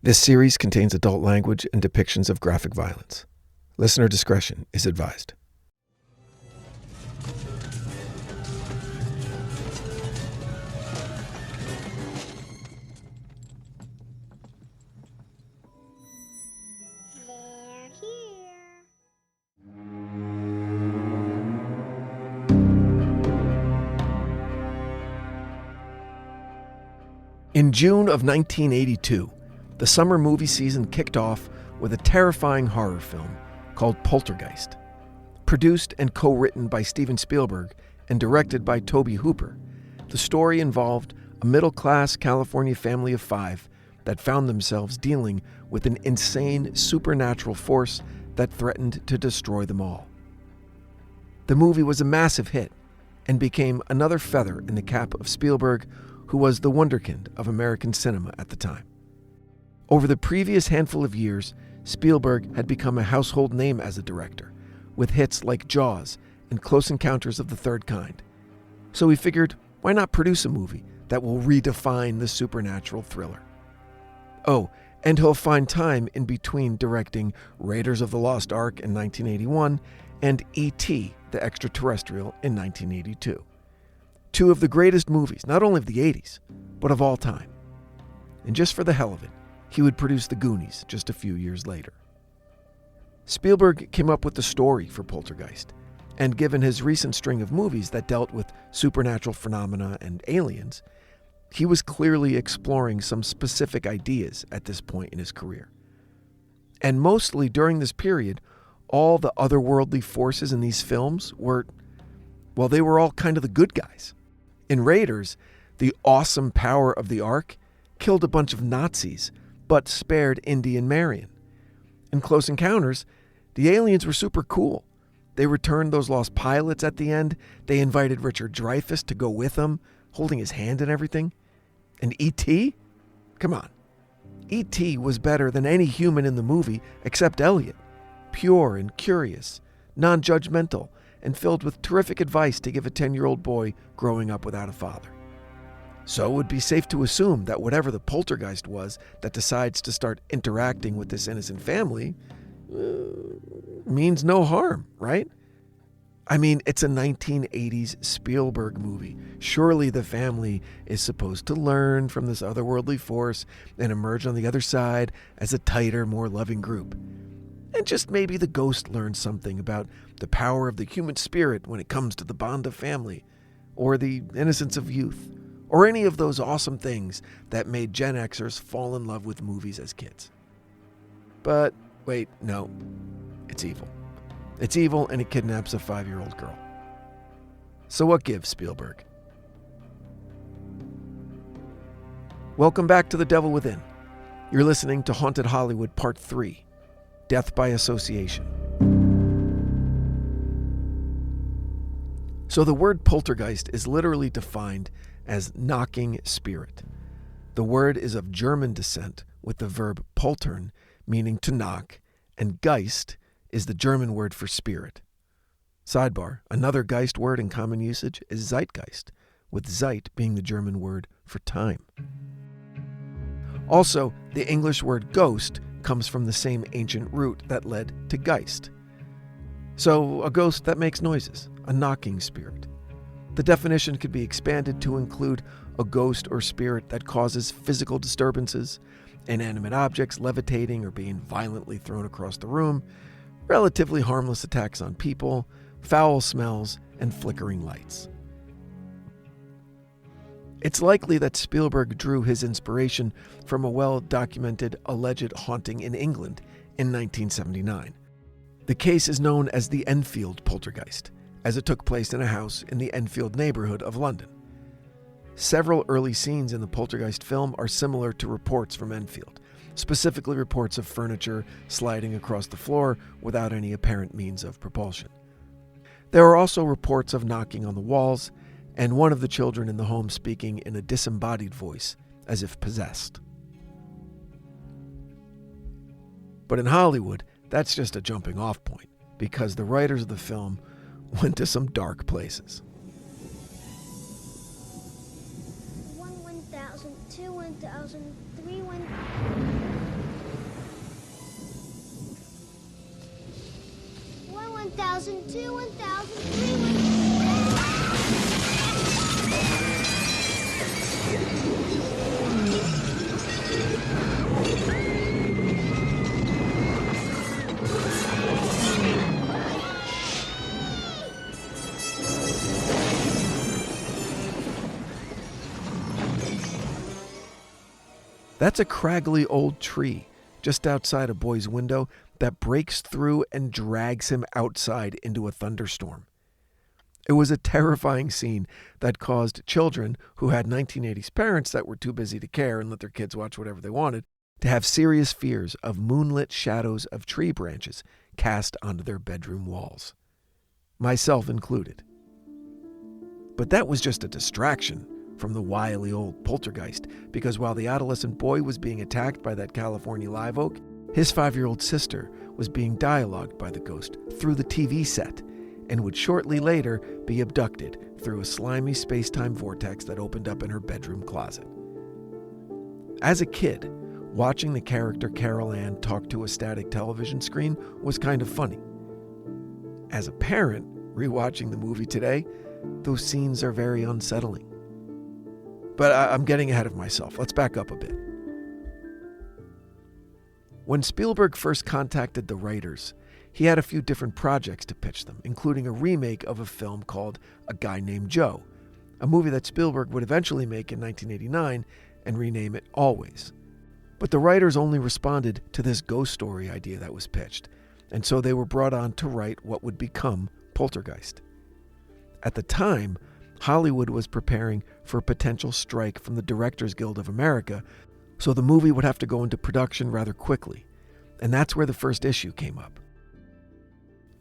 This series contains adult language and depictions of graphic violence. Listener discretion is advised. They're here. In June of 1982, the summer movie season kicked off with a terrifying horror film called Poltergeist. Produced and co-written by Steven Spielberg and directed by Tobe Hooper, the story involved a middle-class California family of 5 that found themselves dealing with an insane supernatural force that threatened to destroy them all. The movie was a massive hit and became another feather in the cap of Spielberg, who was the wunderkind of American cinema at the time. Over the previous handful of years, Spielberg had become a household name as a director, with hits like Jaws and Close Encounters of the Third Kind. So he figured, why not produce a movie that will redefine the supernatural thriller? Oh, and he'll find time in between directing Raiders of the Lost Ark in 1981 and E.T. the Extraterrestrial in 1982. Two of the greatest movies, not only of the 80s, but of all time. And just for the hell of it, he would produce The Goonies just a few years later. Spielberg came up with the story for Poltergeist, and given his recent string of movies that dealt with supernatural phenomena and aliens, he was clearly exploring some specific ideas at this point in his career. And mostly during this period, all the otherworldly forces in these films were, well, they were all kind of the good guys. In Raiders, the awesome power of the Ark killed a bunch of Nazis, but spared Indy and Marion. In Close Encounters, the aliens were super cool. They returned those lost pilots at the end. They invited Richard Dreyfuss to go with them, holding his hand and everything. And E.T.? Come on. E.T. was better than any human in the movie except Elliot. Pure and curious, non-judgmental, and filled with terrific advice to give a 10-year-old boy growing up without a father. So it would be safe to assume that whatever the poltergeist was that decides to start interacting with this innocent family means no harm, right? I mean, it's a 1980s Spielberg movie. Surely the family is supposed to learn from this otherworldly force and emerge on the other side as a tighter, more loving group. And just maybe the ghost learns something about the power of the human spirit when it comes to the bond of family, or the innocence of youth, or any of those awesome things that made Gen Xers fall in love with movies as kids. But wait, no, it's evil. It's evil, and it kidnaps a 5-year-old girl. So what gives, Spielberg? Welcome back to The Devil Within. You're listening to Haunted Hollywood Part 3, Death by Association. So the word poltergeist is literally defined as knocking spirit. The word is of German descent, with the verb poltern, meaning to knock, and Geist is the German word for spirit. Sidebar, another Geist word in common usage is Zeitgeist, with Zeit being the German word for time. Also, the English word ghost comes from the same ancient root that led to Geist. So, a ghost that makes noises, a knocking spirit. The definition could be expanded to include a ghost or spirit that causes physical disturbances, inanimate objects levitating or being violently thrown across the room, relatively harmless attacks on people, foul smells, and flickering lights. It's likely that Spielberg drew his inspiration from a well-documented alleged haunting in England in 1979. The case is known as the Enfield Poltergeist, as it took place in a house in the Enfield neighborhood of London. Several early scenes in the Poltergeist film are similar to reports from Enfield, specifically reports of furniture sliding across the floor without any apparent means of propulsion. There are also reports of knocking on the walls, and one of the children in the home speaking in a disembodied voice, as if possessed. But in Hollywood, that's just a jumping off point, because the writers of the film went to some dark places. 1,000, 2,000, 3,000. 1002, 1003. That's a craggly old tree just outside a boy's window that breaks through and drags him outside into a thunderstorm. It was a terrifying scene that caused children who had 1980s parents that were too busy to care and let their kids watch whatever they wanted to have serious fears of moonlit shadows of tree branches cast onto their bedroom walls. Myself included. But that was just a distraction from the wily old poltergeist, because while the adolescent boy was being attacked by that California live oak, his 5-year-old sister was being dialogued by the ghost through the TV set and would shortly later be abducted through a slimy space-time vortex that opened up in her bedroom closet. As a kid, watching the character Carol Ann talk to a static television screen was kind of funny. As a parent, rewatching the movie today, those scenes are very unsettling. But I'm getting ahead of myself. Let's back up a bit. When Spielberg first contacted the writers, he had a few different projects to pitch them, including a remake of a film called A Guy Named Joe, a movie that Spielberg would eventually make in 1989 and rename it Always. But the writers only responded to this ghost story idea that was pitched, and so they were brought on to write what would become Poltergeist. At the time, Hollywood was preparing for a potential strike from the Directors Guild of America, so the movie would have to go into production rather quickly, and that's where the first issue came up.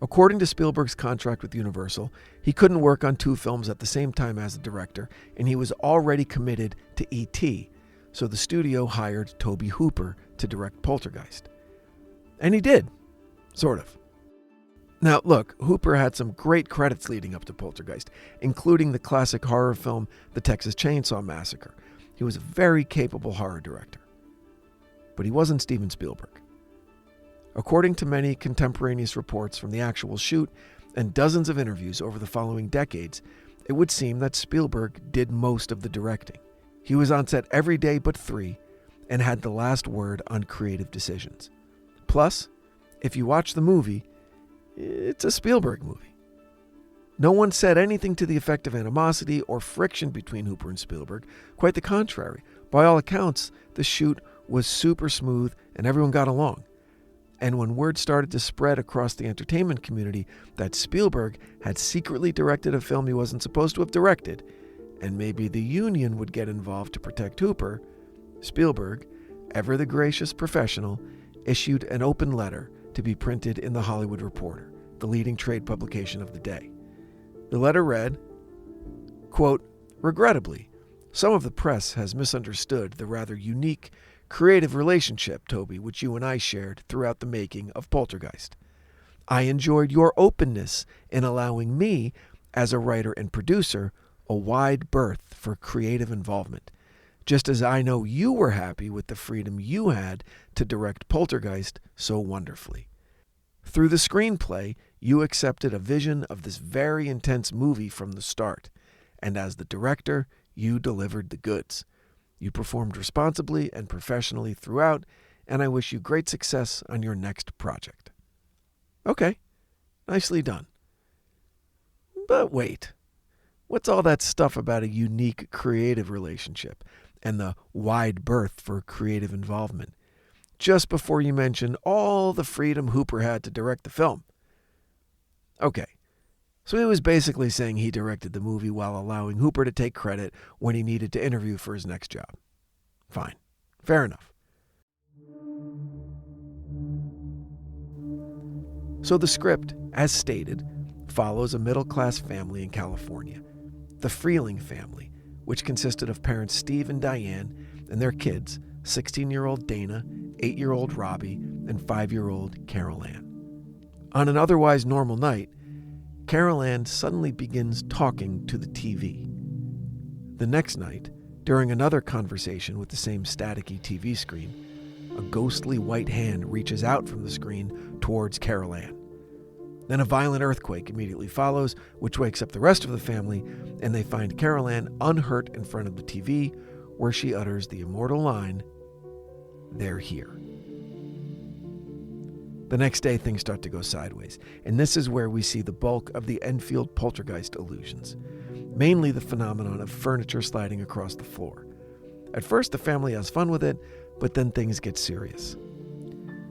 According to Spielberg's contract with Universal, he couldn't work on 2 films at the same time as the director, and he was already committed to E.T., so the studio hired Tobe Hooper to direct Poltergeist. And he did, sort of. Now, look, Hooper had some great credits leading up to Poltergeist, including the classic horror film The Texas Chainsaw Massacre. He was a very capable horror director. But he wasn't Steven Spielberg. According to many contemporaneous reports from the actual shoot and dozens of interviews over the following decades, it would seem that Spielberg did most of the directing. He was on set every day but 3 and had the last word on creative decisions. Plus, if you watch the movie, it's a Spielberg movie. No one said anything to the effect of animosity or friction between Hooper and Spielberg. Quite the contrary. By all accounts, the shoot was super smooth and everyone got along. And when word started to spread across the entertainment community that Spielberg had secretly directed a film he wasn't supposed to have directed, and maybe the union would get involved to protect Hooper, Spielberg, ever the gracious professional, issued an open letter to be printed in The Hollywood Reporter, the leading trade publication of the day. The letter read, quote, "Regrettably, some of the press has misunderstood the rather unique, creative relationship, Toby, which you and I shared throughout the making of Poltergeist. I enjoyed your openness in allowing me, as a writer and producer, a wide berth for creative involvement, just as I know you were happy with the freedom you had to direct Poltergeist so wonderfully. Through the screenplay, you accepted a vision of this very intense movie from the start, and as the director, you delivered the goods. You performed responsibly and professionally throughout, and I wish you great success on your next project." Okay, nicely done. But wait, what's all that stuff about a unique creative relationship and the wide berth for creative involvement, just before you mention all the freedom Hooper had to direct the film? Okay, so he was basically saying he directed the movie while allowing Hooper to take credit when he needed to interview for his next job. Fine, fair enough. So the script, as stated, follows a middle-class family in California, the Freeling family, which consisted of parents Steve and Diane and their kids, 16-year-old Dana, 8-year-old Robbie, and 5-year-old Carol Ann. On an otherwise normal night, Carol Ann suddenly begins talking to the TV. The next night, during another conversation with the same staticky TV screen, a ghostly white hand reaches out from the screen towards Carol Ann. Then a violent earthquake immediately follows, which wakes up the rest of the family, and they find Carol Ann unhurt in front of the TV, where she utters the immortal line, "They're here." The next day, things start to go sideways, and this is where we see the bulk of the Enfield poltergeist illusions, mainly the phenomenon of furniture sliding across the floor. At first, the family has fun with it, but then things get serious.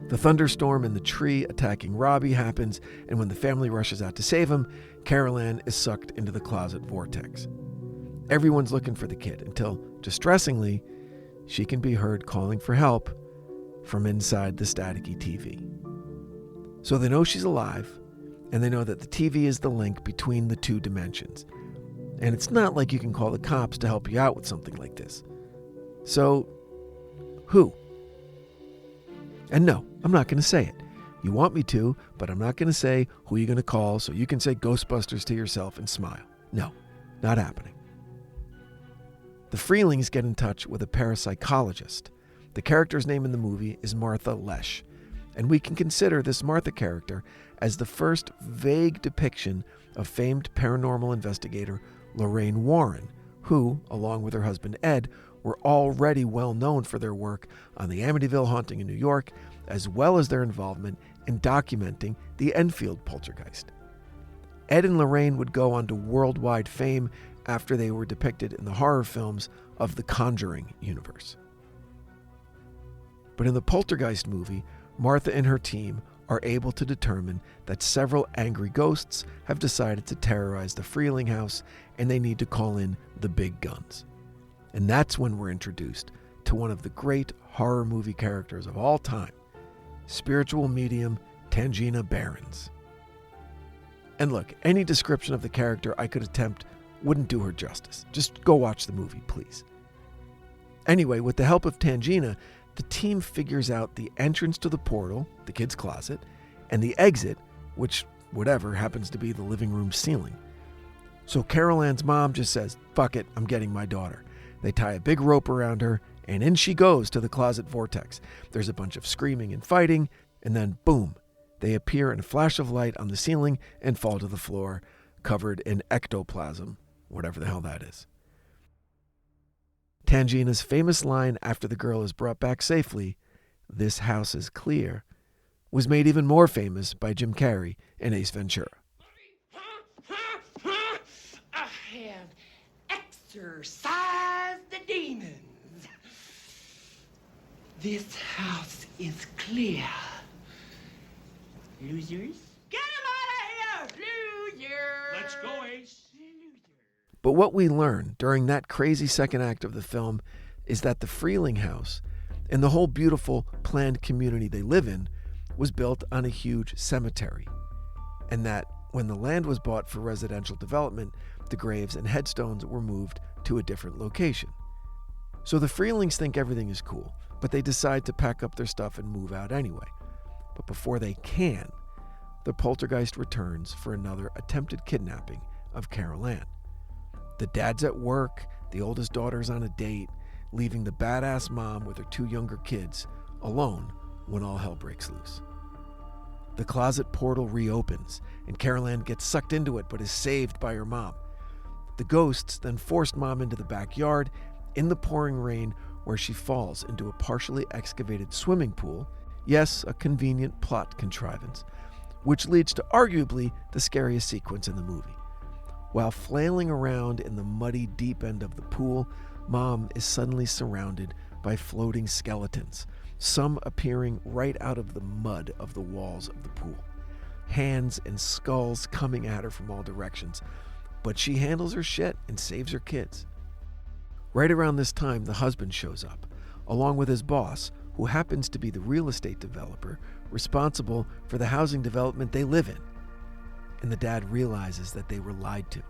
The thunderstorm and the tree attacking Robbie happens, and when the family rushes out to save him, Carol Ann is sucked into the closet vortex. Everyone's looking for the kid until, distressingly, she can be heard calling for help from inside the staticky TV. So they know she's alive, and they know that the TV is the link between the two dimensions. And it's not like you can call the cops to help you out with something like this. So, who? And no, I'm not going to say it. You want me to, but I'm not going to say who you're going to call so you can say Ghostbusters to yourself and smile. No, not happening. The Freelings get in touch with a parapsychologist. The character's name in the movie is Martha Lesh, and we can consider this Martha character as the first vague depiction of famed paranormal investigator Lorraine Warren, who, along with her husband Ed, were already well known for their work on the Amityville haunting in New York, as well as their involvement in documenting the Enfield poltergeist. Ed and Lorraine would go on to worldwide fame after they were depicted in the horror films of the Conjuring universe. But in the Poltergeist movie, Martha and her team are able to determine that several angry ghosts have decided to terrorize the Freeling house, and they need to call in the big guns. And that's when we're introduced to one of the great horror movie characters of all time, spiritual medium Tangina Barons. And look, any description of the character I could attempt wouldn't do her justice. Just go watch the movie, please. Anyway, with the help of Tangina, the team figures out the entrance to the portal, the kid's closet, and the exit, which, whatever, happens to be the living room ceiling. So Carol Ann's mom just says, "Fuck it, I'm getting my daughter." They tie a big rope around her, and in she goes to the closet vortex. There's a bunch of screaming and fighting, and then boom, they appear in a flash of light on the ceiling and fall to the floor, covered in ectoplasm, whatever the hell that is. Tangina's famous line after the girl is brought back safely, "This house is clear," was made even more famous by Jim Carrey in Ace Ventura. I have exorcised the demons. This house is clear. Losers? Get him out of here, losers! Let's go, Ace. But what we learn during that crazy second act of the film is that the Freeling house and the whole beautiful planned community they live in was built on a huge cemetery, and that when the land was bought for residential development, the graves and headstones were moved to a different location. So the Freelings think everything is cool, but they decide to pack up their stuff and move out anyway. But before they can, the poltergeist returns for another attempted kidnapping of Carol Ann. The dad's at work, the oldest daughter's on a date, leaving the badass mom with her two younger kids alone when all hell breaks loose. The closet portal reopens, and Carol Ann gets sucked into it but is saved by her mom. The ghosts then forced Mom into the backyard in the pouring rain, where she falls into a partially excavated swimming pool, yes, a convenient plot contrivance, which leads to arguably the scariest sequence in the movie. While flailing around in the muddy deep end of the pool, Mom is suddenly surrounded by floating skeletons, some appearing right out of the mud of the walls of the pool. Hands and skulls coming at her from all directions, but she handles her shit and saves her kids. Right around this time, the husband shows up, along with his boss, who happens to be the real estate developer responsible for the housing development they live in. And the dad realizes that they were lied to.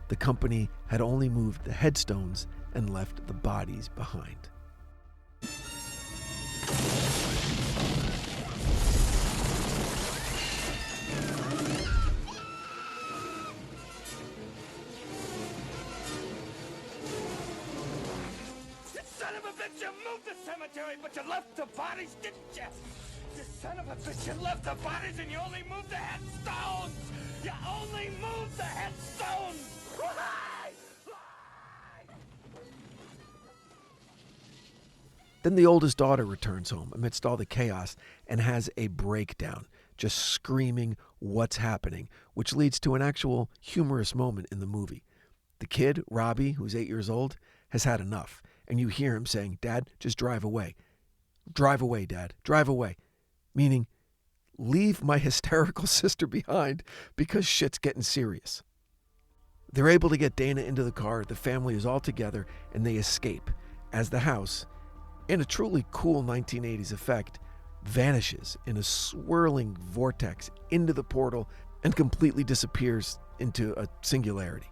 The company had only moved the headstones and left the bodies behind. You son of a bitch, you moved the cemetery, but you left the bodies, didn't you? You son of a bitch, you left the bodies and you only moved the headstones! You only moved the headstones! Why? Then the oldest daughter returns home amidst all the chaos and has a breakdown, just screaming what's happening, which leads to an actual humorous moment in the movie. The kid, Robbie, who's 8 years old, has had enough, and you hear him saying, "Dad, just drive away. Drive away, Dad. Drive away." Meaning, leave my hysterical sister behind because shit's getting serious. They're able to get Dana into the car, the family is all together, and they escape as the house, in a truly cool 1980s effect, vanishes in a swirling vortex into the portal and completely disappears into a singularity.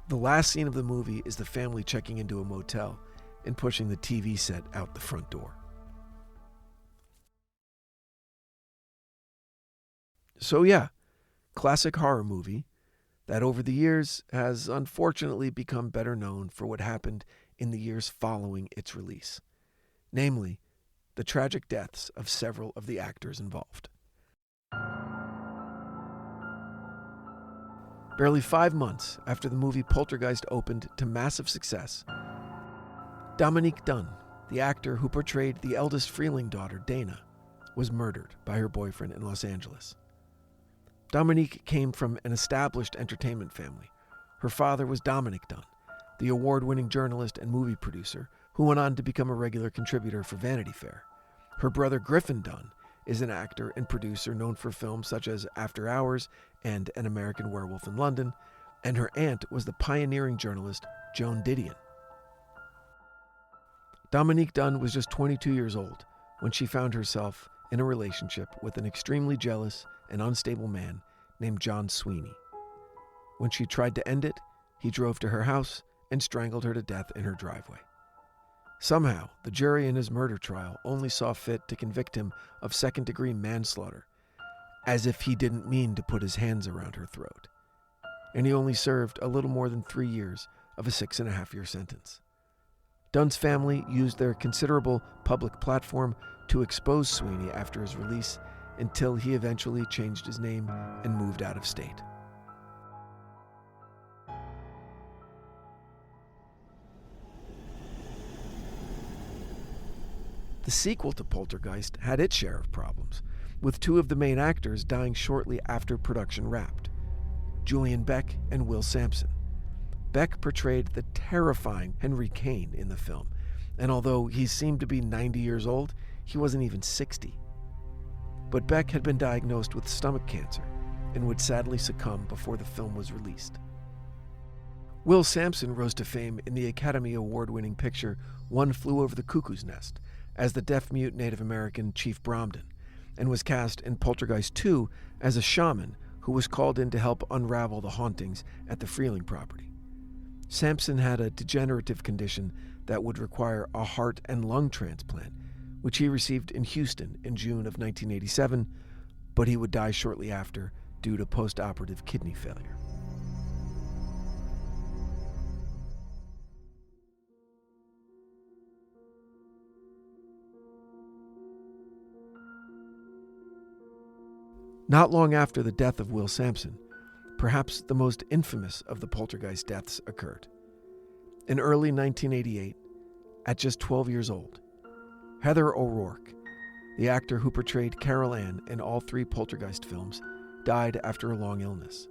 The last scene of the movie is the family checking into a motel and pushing the TV set out the front door. So yeah, classic horror movie that over the years has unfortunately become better known for what happened in the years following its release, namely, the tragic deaths of several of the actors involved. Barely 5 months after the movie Poltergeist opened to massive success, Dominique Dunne, the actor who portrayed the eldest Freeling daughter, Dana, was murdered by her boyfriend in Los Angeles. Dominique came from an established entertainment family. Her father was Dominic Dunne, the award-winning journalist and movie producer who went on to become a regular contributor for Vanity Fair. Her brother Griffin Dunne is an actor and producer known for films such as After Hours and An American Werewolf in London, and her aunt was the pioneering journalist Joan Didion. Dominique Dunne was just 22 years old when she found herself in a relationship with an extremely jealous and unstable man named John Sweeney. When she tried to end it, he drove to her house and strangled her to death in her driveway. Somehow, the jury in his murder trial only saw fit to convict him of second-degree manslaughter, as if he didn't mean to put his hands around her throat. And he only served a little more than 3 years of a 6.5-year sentence. Dunne's family used their considerable public platform to expose Sweeney after his release until he eventually changed his name and moved out of state. The sequel to Poltergeist had its share of problems, with 2 of the main actors dying shortly after production wrapped, Julian Beck and Will Sampson. Beck portrayed the terrifying Henry Kane in the film, and although he seemed to be 90 years old, he wasn't even 60. But Beck had been diagnosed with stomach cancer and would sadly succumb before the film was released. Will Sampson rose to fame in the Academy Award-winning picture One Flew Over the Cuckoo's Nest as the deaf-mute Native American Chief Bromden, and was cast in Poltergeist 2 as a shaman who was called in to help unravel the hauntings at the Freeling property. Sampson had a degenerative condition that would require a heart and lung transplant, which he received in Houston in June of 1987, but he would die shortly after due to post-operative kidney failure. Not long after the death of Will Sampson, perhaps the most infamous of the Poltergeist deaths occurred. In early 1988, at just 12 years old, Heather O'Rourke, the actor who portrayed Carol Ann in all 3 Poltergeist films, died after a long illness.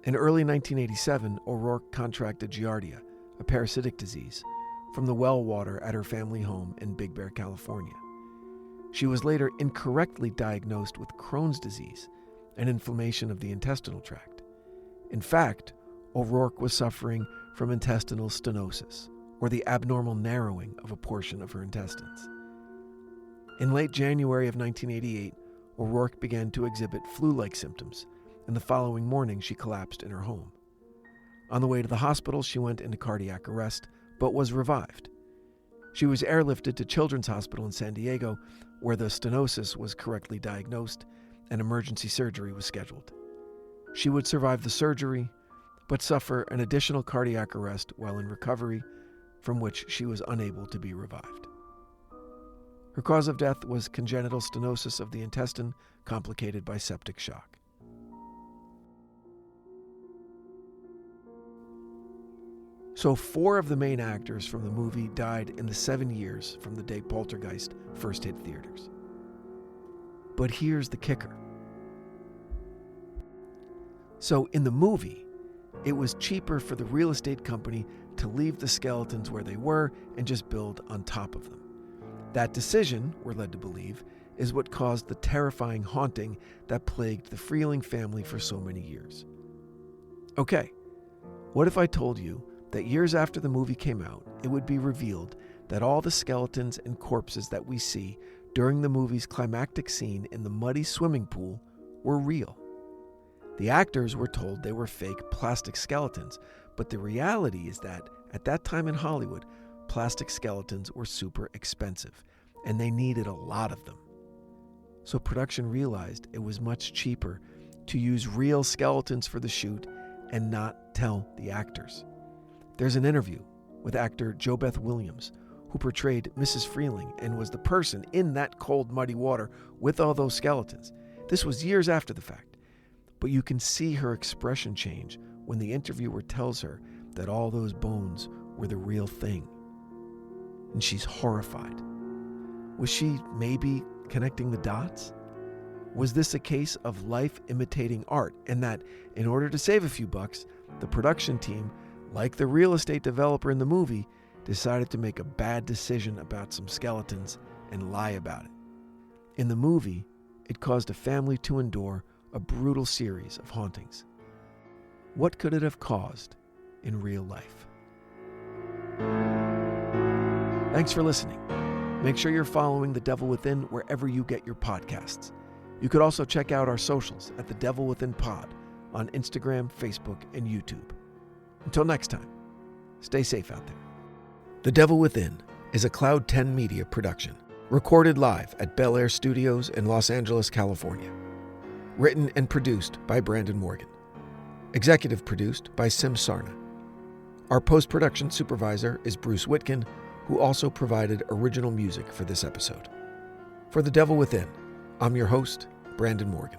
In early 1987, O'Rourke contracted Giardia, a parasitic disease, from the well water at her family home in Big Bear, California. She was later incorrectly diagnosed with Crohn's disease, an inflammation of the intestinal tract. In fact, O'Rourke was suffering from intestinal stenosis, or the abnormal narrowing of a portion of her intestines. In late January of 1988, O'Rourke began to exhibit flu-like symptoms, and the following morning she collapsed in her home. On the way to the hospital, she went into cardiac arrest, but was revived. She was airlifted to Children's Hospital in San Diego, where the stenosis was correctly diagnosed and emergency surgery was scheduled. She would survive the surgery, but suffer an additional cardiac arrest while in recovery, from which she was unable to be revived. Her cause of death was congenital stenosis of the intestine, complicated by septic shock. So 4 of the main actors from the movie died in the 7 years from the day Poltergeist first hit theaters. But here's the kicker. So in the movie, it was cheaper for the real estate company to leave the skeletons where they were and just build on top of them. That decision, we're led to believe, is what caused the terrifying haunting that plagued the Freeling family for so many years. Okay, what if I told you that years after the movie came out, it would be revealed that all the skeletons and corpses that we see during the movie's climactic scene in the muddy swimming pool were real? The actors were told they were fake plastic skeletons, but the reality is that at that time in Hollywood, plastic skeletons were super expensive, and they needed a lot of them. So production realized it was much cheaper to use real skeletons for the shoot and not tell the actors. There's an interview with actor JoBeth Williams, who portrayed Mrs. Freeling and was the person in that cold, muddy water with all those skeletons. This was years after the fact, but you can see her expression change when the interviewer tells her that all those bones were the real thing. And she's horrified. Was she maybe connecting the dots? Was this a case of life imitating art, and that in order to save a few bucks, the production team, like the real estate developer in the movie, decided to make a bad decision about some skeletons and lie about it? In the movie, it caused a family to endure a brutal series of hauntings. What could it have caused in real life? Thanks for listening. Make sure you're following The Devil Within wherever you get your podcasts. You could also check out our socials at The Devil Within Pod on Instagram, Facebook, and YouTube. Until next time, stay safe out there. The Devil Within is a Cloud 10 Media production, recorded live at Bel Air Studios in Los Angeles, California. Written and produced by Brandon Morgan. Executive produced by Sim Sarna. Our post-production supervisor is Bruce Whitkin, who also provided original music for this episode. For The Devil Within, I'm your host, Brandon Morgan.